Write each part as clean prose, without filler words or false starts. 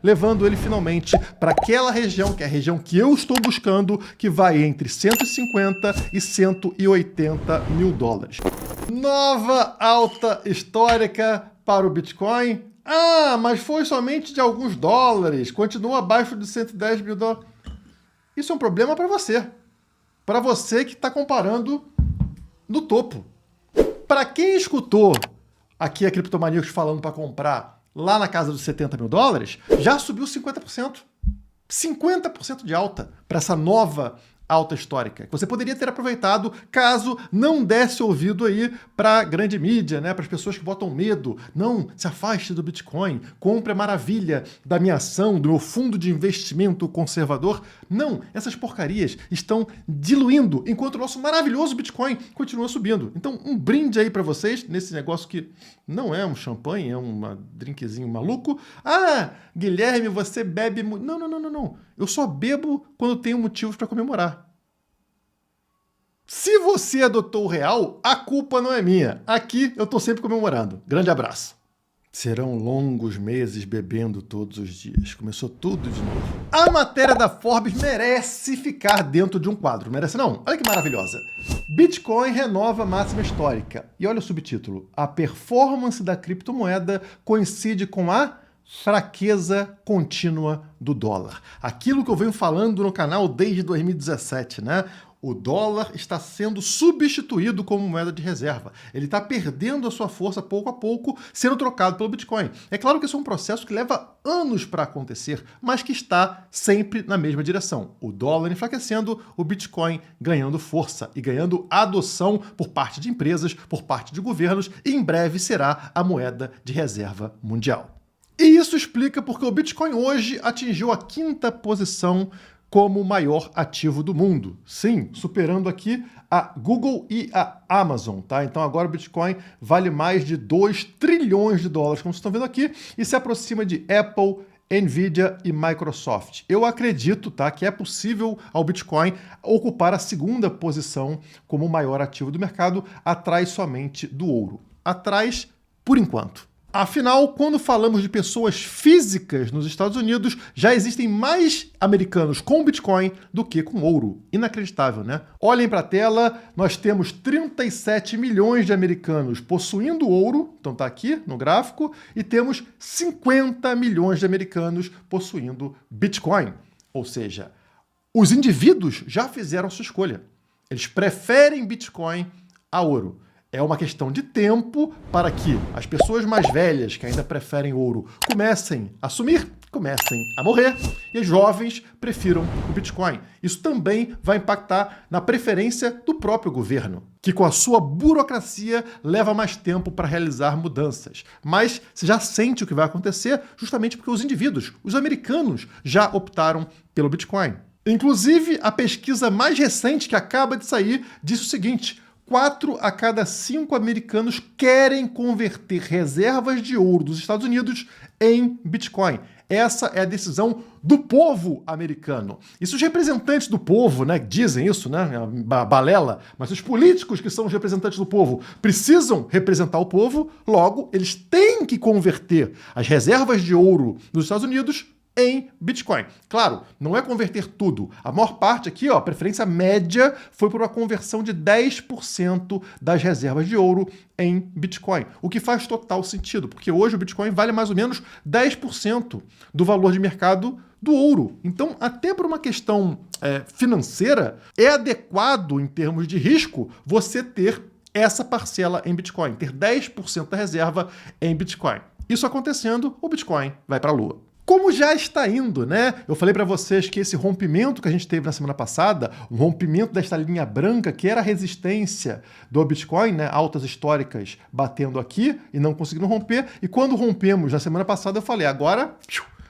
levando ele finalmente para aquela região, que é a região que eu estou buscando, que vai entre 150 e 180 mil dólares. Nova alta histórica para o Bitcoin. Ah, mas foi somente de alguns dólares, continua abaixo de 110 mil dólares. Isso é um problema para você. Para você que está comparando no topo. Para quem escutou aqui a Criptomaníacos falando para comprar lá na casa dos 70 mil dólares, já subiu 50%. 50% de alta para essa nova alta histórica, que você poderia ter aproveitado caso não desse ouvido aí para a grande mídia, né, para as pessoas que botam medo. Não, se afaste do Bitcoin, compre a maravilha da minha ação, do meu fundo de investimento conservador. Não, essas porcarias estão diluindo, enquanto o nosso maravilhoso Bitcoin continua subindo. Então, um brinde aí para vocês nesse negócio que não é um champanhe, é um drinkzinho maluco. Ah, Guilherme, você bebe muito. Não, não, não, não, não. Eu só bebo quando tenho motivos para comemorar. Se você adotou o real, a culpa não é minha. Aqui eu tô sempre comemorando. Grande abraço. Serão longos meses bebendo todos os dias. Começou tudo de novo. A matéria da Forbes merece ficar dentro de um quadro. Merece não? Olha que maravilhosa. Bitcoin renova máxima histórica. E olha o subtítulo. A performance da criptomoeda coincide com a fraqueza contínua do dólar. Aquilo que eu venho falando no canal desde 2017, né? O dólar está sendo substituído como moeda de reserva. Ele está perdendo a sua força pouco a pouco, sendo trocado pelo Bitcoin. É claro que isso é um processo que leva anos para acontecer, mas que está sempre na mesma direção. O dólar enfraquecendo, o Bitcoin ganhando força e ganhando adoção por parte de empresas, por parte de governos, e em breve será a moeda de reserva mundial. E isso explica porque o Bitcoin hoje atingiu a 5ª posição como o maior ativo do mundo. Sim, superando aqui a Google e a Amazon, tá? Então agora o Bitcoin vale mais de 2 trilhões de dólares, como vocês estão vendo aqui, e se aproxima de Apple, Nvidia e Microsoft. Eu acredito, tá, que é possível ao Bitcoin ocupar a 2ª posição como o maior ativo do mercado, atrás somente do ouro. Atrás, por enquanto. Afinal, quando falamos de pessoas físicas nos Estados Unidos, já existem mais americanos com Bitcoin do que com ouro. Inacreditável, né? Olhem para a tela, nós temos 37 milhões de americanos possuindo ouro, então tá aqui no gráfico, e temos 50 milhões de americanos possuindo Bitcoin. Ou seja, os indivíduos já fizeram a sua escolha. Eles preferem Bitcoin a ouro. É uma questão de tempo para que as pessoas mais velhas, que ainda preferem ouro, comecem a sumir, comecem a morrer, e os jovens prefiram o Bitcoin. Isso também vai impactar na preferência do próprio governo, que com a sua burocracia leva mais tempo para realizar mudanças. Mas você já sente o que vai acontecer justamente porque os indivíduos, os americanos, já optaram pelo Bitcoin. Inclusive, a pesquisa mais recente que acaba de sair diz o seguinte: 4 a cada 5 americanos querem converter reservas de ouro dos Estados Unidos em Bitcoin. Essa é a decisão do povo americano. E se os representantes do povo, né, dizem isso, né, balela, mas os políticos que são os representantes do povo precisam representar o povo, logo eles têm que converter as reservas de ouro dos Estados Unidos em Bitcoin. Claro, não é converter tudo. A maior parte aqui, ó, a preferência média foi por uma conversão de 10% das reservas de ouro em Bitcoin. O que faz total sentido, porque hoje o Bitcoin vale mais ou menos 10% do valor de mercado do ouro. Então, até por uma questão financeira, é adequado, em termos de risco, você ter essa parcela em Bitcoin, ter 10% da reserva em Bitcoin. Isso acontecendo, o Bitcoin vai para a lua. Como já está indo, né? Eu falei para vocês que esse rompimento que a gente teve na semana passada, o rompimento desta linha branca, que era a resistência do Bitcoin, né? Altas históricas batendo aqui e não conseguindo romper. E quando rompemos na semana passada, eu falei, agora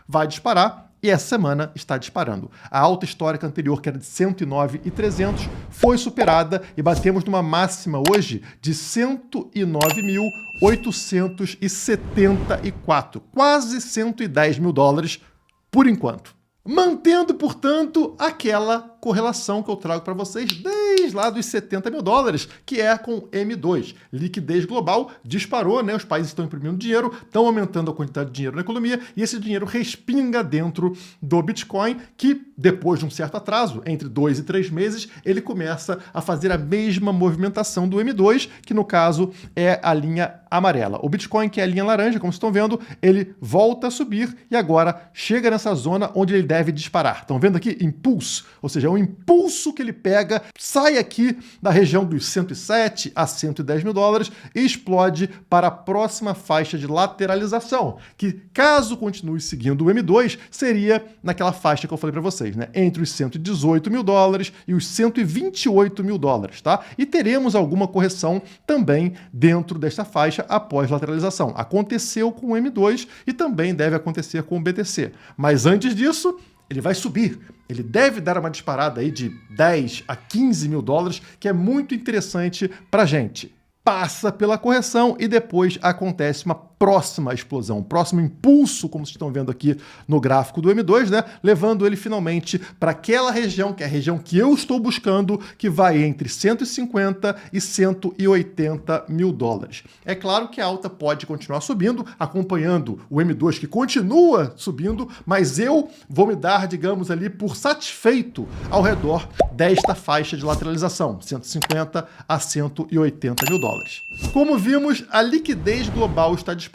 vai disparar. E essa semana está disparando. A alta histórica anterior, que era de 109.300, foi superada e batemos numa máxima hoje de 109.874, quase 110 mil dólares por enquanto. Mantendo, portanto, aquela correlação que eu trago para vocês desde lá dos 70 mil dólares, que é com M2. Liquidez global disparou, né? Os países estão imprimindo dinheiro, estão aumentando a quantidade de dinheiro na economia e esse dinheiro respinga dentro do Bitcoin, que depois de um certo atraso, entre 2 e 3 meses, ele começa a fazer a mesma movimentação do M2, que no caso é a linha amarela. O Bitcoin, que é a linha laranja, como vocês estão vendo, ele volta a subir e agora chega nessa zona onde ele deve disparar. Estão vendo aqui? Impulso, ou seja, é um impulso que ele pega, sai aqui da região dos 107 a 110 mil dólares e explode para a próxima faixa de lateralização, que caso continue seguindo o M2, seria naquela faixa que eu falei para vocês, né? Entre os 118 mil dólares e os 128 mil dólares, tá? E teremos alguma correção também dentro desta faixa após lateralização. Aconteceu com o M2 e também deve acontecer com o BTC. Mas antes disso, ele vai subir. Ele deve dar uma disparada aí de 10 a 15 mil dólares, que é muito interessante para a gente. Passa pela correção e depois acontece uma próxima explosão, um próximo impulso, como vocês estão vendo aqui no gráfico do M2, né? Levando ele finalmente para aquela região, que é a região que eu estou buscando, que vai entre 150 e 180 mil dólares. É claro que a alta pode continuar subindo, acompanhando o M2, que continua subindo, mas eu vou me dar, digamos ali, por satisfeito ao redor desta faixa de lateralização, 150 a 180 mil dólares. Como vimos, a liquidez global está disparando.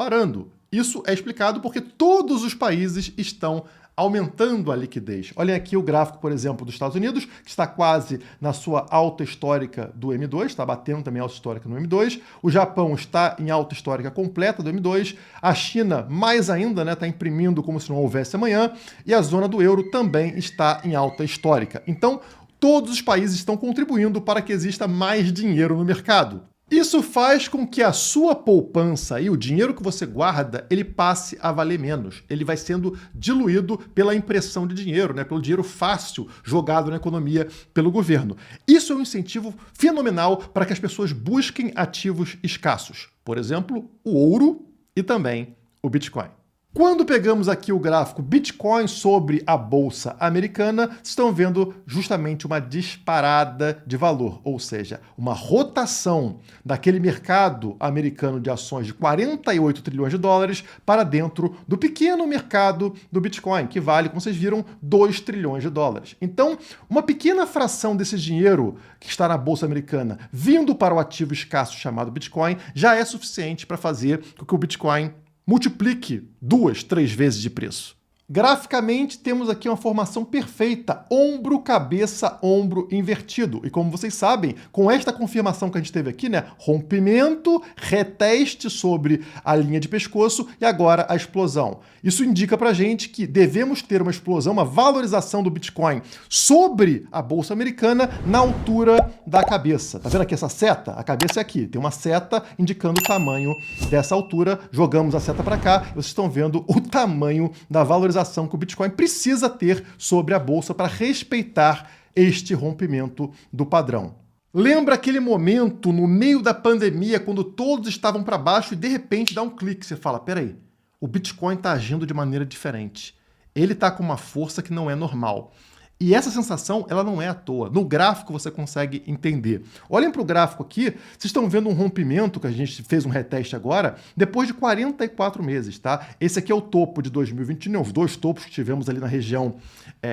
Isso é explicado porque todos os países estão aumentando a liquidez. Olhem aqui o gráfico, por exemplo, dos Estados Unidos, que está quase na sua alta histórica do M2, está batendo também alta histórica no M2. O Japão está em alta histórica completa do M2. A China, mais ainda, né, está imprimindo como se não houvesse amanhã. E a zona do euro também está em alta histórica. Então, todos os países estão contribuindo para que exista mais dinheiro no mercado. Isso faz com que a sua poupança e o dinheiro que você guarda, ele passe a valer menos. Ele vai sendo diluído pela impressão de dinheiro, né? Pelo dinheiro fácil jogado na economia pelo governo. Isso é um incentivo fenomenal para que as pessoas busquem ativos escassos. Por exemplo, o ouro e também o Bitcoin. Quando pegamos aqui o gráfico Bitcoin sobre a Bolsa Americana, estão vendo justamente uma disparada de valor, ou seja, uma rotação daquele mercado americano de ações de 48 trilhões de dólares para dentro do pequeno mercado do Bitcoin, que vale, como vocês viram, 2 trilhões de dólares. Então, uma pequena fração desse dinheiro que está na Bolsa Americana vindo para o ativo escasso chamado Bitcoin já é suficiente para fazer com que o Bitcoin multiplique 2, 3 vezes de preço. Graficamente, temos aqui uma formação perfeita, ombro, cabeça, ombro invertido. E como vocês sabem, com esta confirmação que a gente teve aqui, né, rompimento, reteste sobre a linha de pescoço e agora a explosão. Isso indica pra gente que devemos ter uma explosão, uma valorização do Bitcoin sobre a Bolsa Americana na altura da cabeça. Tá vendo aqui essa seta? A cabeça é aqui, tem uma seta indicando o tamanho dessa altura. Jogamos a seta para cá e vocês estão vendo o tamanho da valorização que o Bitcoin precisa ter sobre a bolsa para respeitar este rompimento do padrão. Lembra aquele momento no meio da pandemia, quando todos estavam para baixo e de repente dá um clique, você fala, peraí, o Bitcoin está agindo de maneira diferente. Ele está com uma força que não é normal. E essa sensação, ela não é à toa. No gráfico você consegue entender. Olhem para o gráfico aqui, vocês estão vendo um rompimento, que a gente fez um reteste agora, depois de 44 meses, tá? Esse aqui é o topo de 2021, os dois topos que tivemos ali na região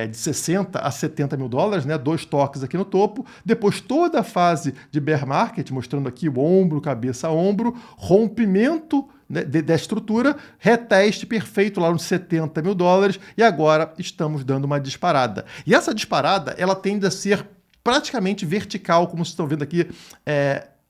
de 60 a 70 mil dólares, né? 2 toques aqui no topo. Depois toda a fase de bear market, mostrando aqui o ombro, cabeça, ombro, rompimento da estrutura, reteste perfeito lá nos 70 mil dólares e agora estamos dando uma disparada. E essa disparada, ela tende a ser praticamente vertical, como vocês estão vendo aqui,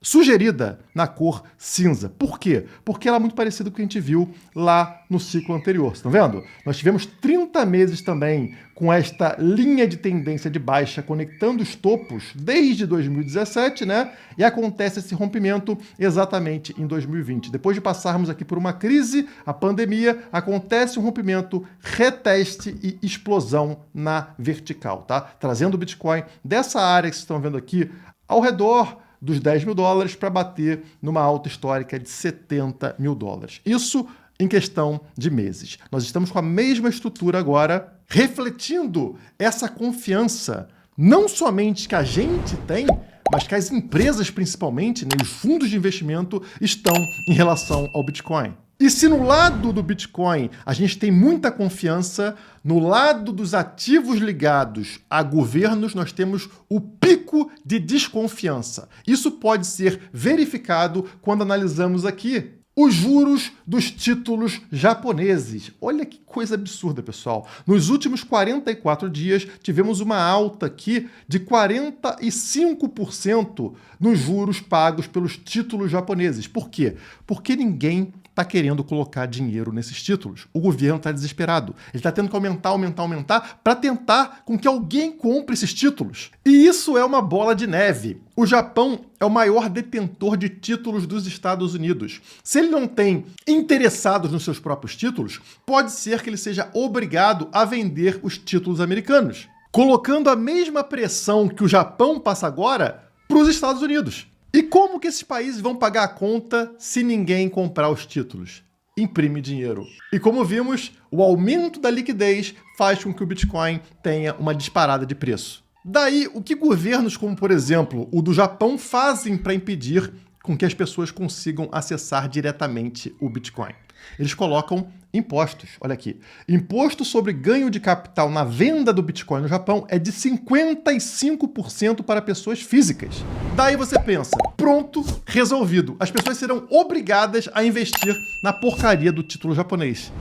sugerida na cor cinza. Por quê? Porque ela é muito parecida com o que a gente viu lá no ciclo anterior. Estão vendo? Nós tivemos 30 meses também com esta linha de tendência de baixa conectando os topos desde 2017, né? E acontece esse rompimento exatamente em 2020. Depois de passarmos aqui por uma crise, a pandemia, acontece um rompimento, reteste e explosão na vertical, tá? Trazendo o Bitcoin dessa área que vocês estão vendo aqui ao redor dos 10 mil dólares para bater numa alta histórica de 70 mil dólares. Isso em questão de meses. Nós estamos com a mesma estrutura agora, refletindo essa confiança não somente que a gente tem, mas que as empresas principalmente, né, os fundos de investimento estão em relação ao Bitcoin. E se no lado do Bitcoin a gente tem muita confiança, no lado dos ativos ligados a governos nós temos o pico de desconfiança. Isso pode ser verificado quando analisamos aqui os juros dos títulos japoneses. Olha que coisa absurda, pessoal. Nos últimos 44 dias, tivemos uma alta aqui de 45% nos juros pagos pelos títulos japoneses. Por quê? Porque ninguém está querendo colocar dinheiro nesses títulos. O governo está desesperado. Ele está tendo que aumentar para tentar com que alguém compre esses títulos. E isso é uma bola de neve. O Japão é o maior detentor de títulos dos Estados Unidos. Se ele não tem interessados nos seus próprios títulos, pode ser que ele seja obrigado a vender os títulos americanos, colocando a mesma pressão que o Japão passa agora para os Estados Unidos. E como que esses países vão pagar a conta se ninguém comprar os títulos? Imprime dinheiro. E como vimos, o aumento da liquidez faz com que o Bitcoin tenha uma disparada de preço. Daí, o que governos como, por exemplo, o do Japão fazem para impedir com que as pessoas consigam acessar diretamente o Bitcoin? Eles colocam impostos. Olha aqui. Imposto sobre ganho de capital na venda do Bitcoin no Japão é de 55% para pessoas físicas. Daí você pensa, pronto, resolvido. As pessoas serão obrigadas a investir na porcaria do título japonês.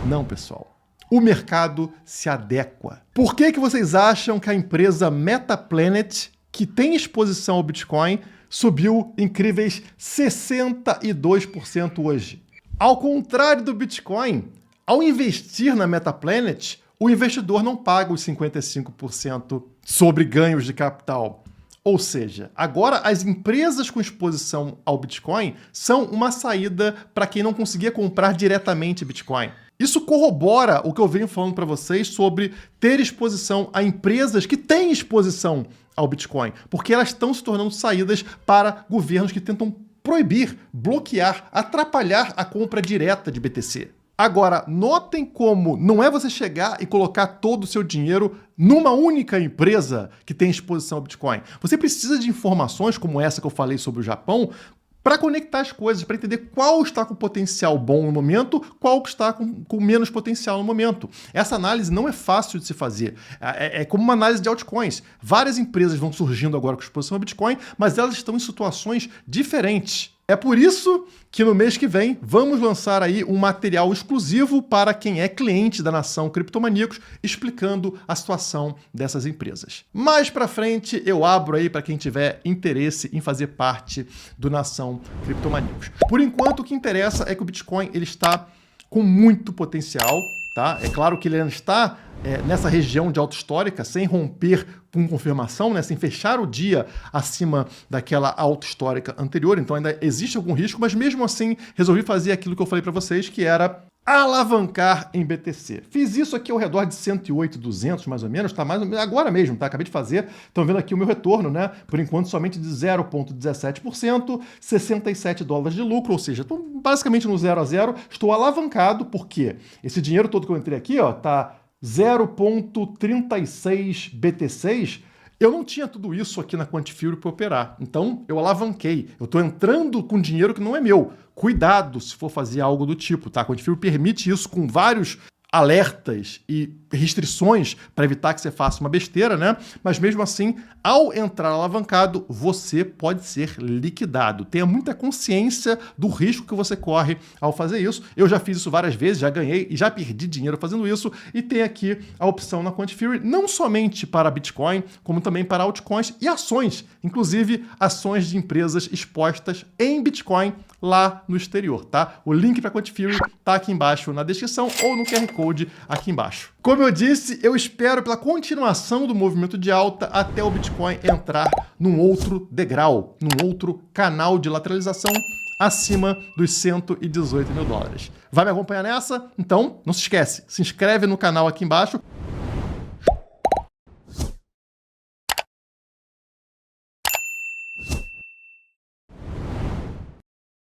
Não, pessoal. O mercado se adequa. Por que vocês acham que a empresa Metaplanet, que tem exposição ao Bitcoin, subiu incríveis 62% hoje? Ao contrário do Bitcoin, ao investir na Metaplanet, o investidor não paga os 55% sobre ganhos de capital. Ou seja, agora as empresas com exposição ao Bitcoin são uma saída para quem não conseguia comprar diretamente Bitcoin. Isso corrobora o que eu venho falando para vocês sobre ter exposição a empresas que têm exposição ao Bitcoin, porque elas estão se tornando saídas para governos que tentam proibir, bloquear, atrapalhar a compra direta de BTC. Agora, notem como não é você chegar e colocar todo o seu dinheiro numa única empresa que tem exposição ao Bitcoin. Você precisa de informações como essa que eu falei sobre o Japão para conectar as coisas, para entender qual está com potencial bom no momento, qual está com menos potencial no momento. Essa análise não é fácil de se fazer. É como uma análise de altcoins. Várias empresas vão surgindo agora com exposição ao Bitcoin, mas elas estão em situações diferentes. É por isso que no mês que vem vamos lançar aí um material exclusivo para quem é cliente da Nação Criptomaníacos, explicando a situação dessas empresas. Mais para frente eu abro aí para quem tiver interesse em fazer parte do Nação Criptomaníacos. Por enquanto o que interessa é que o Bitcoin ele está com muito potencial, tá? É claro que ele ainda está nessa região de alta histórica, sem romper com confirmação, né? Sem fechar o dia acima daquela alta histórica anterior, então ainda existe algum risco, mas mesmo assim resolvi fazer aquilo que eu falei para vocês, que era alavancar em BTC. Fiz isso aqui ao redor de 108,200 mais ou menos, tá mais ou menos agora mesmo, tá? Acabei de fazer. Estão vendo aqui o meu retorno, né? Por enquanto somente de 0,17%, 67 dólares de lucro, ou seja, estou basicamente no 0 a 0, estou alavancado porque esse dinheiro todo que eu entrei aqui, ó, tá 0,36 BTCs, eu não tinha tudo isso aqui na Quantifury para operar. Então, eu alavanquei. Eu estou entrando com dinheiro que não é meu. Cuidado se for fazer algo do tipo, tá? A Quantifury permite isso com vários alertas e restrições para evitar que você faça uma besteira, né? Mas mesmo assim, ao entrar alavancado, você pode ser liquidado. Tenha muita consciência do risco que você corre ao fazer isso. Eu já fiz isso várias vezes, já ganhei e já perdi dinheiro fazendo isso. E tem aqui a opção na Quantifury, não somente para Bitcoin, como também para altcoins e ações, inclusive ações de empresas expostas em Bitcoin lá no exterior, tá? O link para a Quantifury tá aqui embaixo na descrição ou no QR Code aqui embaixo. Como eu disse, eu espero pela continuação do movimento de alta até o Bitcoin entrar num outro degrau, num outro canal de lateralização acima dos 118 mil dólares. Vai me acompanhar nessa? Então, não se esquece, se inscreve no canal aqui embaixo.